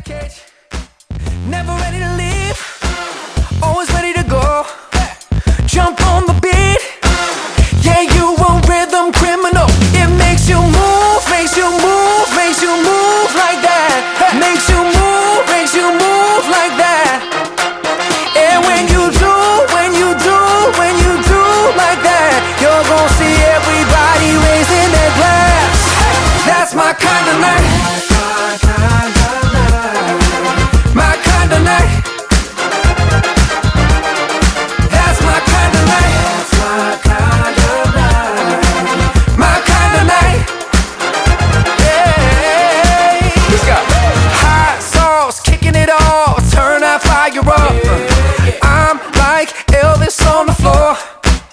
cage, never ready to leave, always ready to go. Jump on the beat, yeah, you a rhythm criminal. It makes you move, makes you move, makes you move like that. Makes you move, makes you move like that. And when you do, when you do, when you do like that, you're gonna see everybody raising their glass. That's my kind of night. My kind of night. That's my kind of night. My kind of night. Yeah. Let's go. Hot sauce, kicking it off. Turn that fire up. I'm like Elvis on the floor.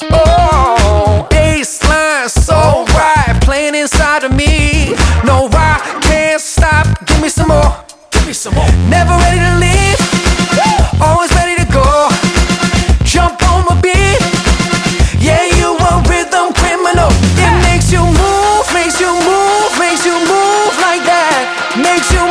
Oh, baseline so right, playing inside of me. No, I can't stop. Give me some more. Give me some more. Never ready to leave. Always ready to go. Jump on my beat. Yeah, you a rhythm criminal. It makes you move, makes you move, makes you move like that. Makes you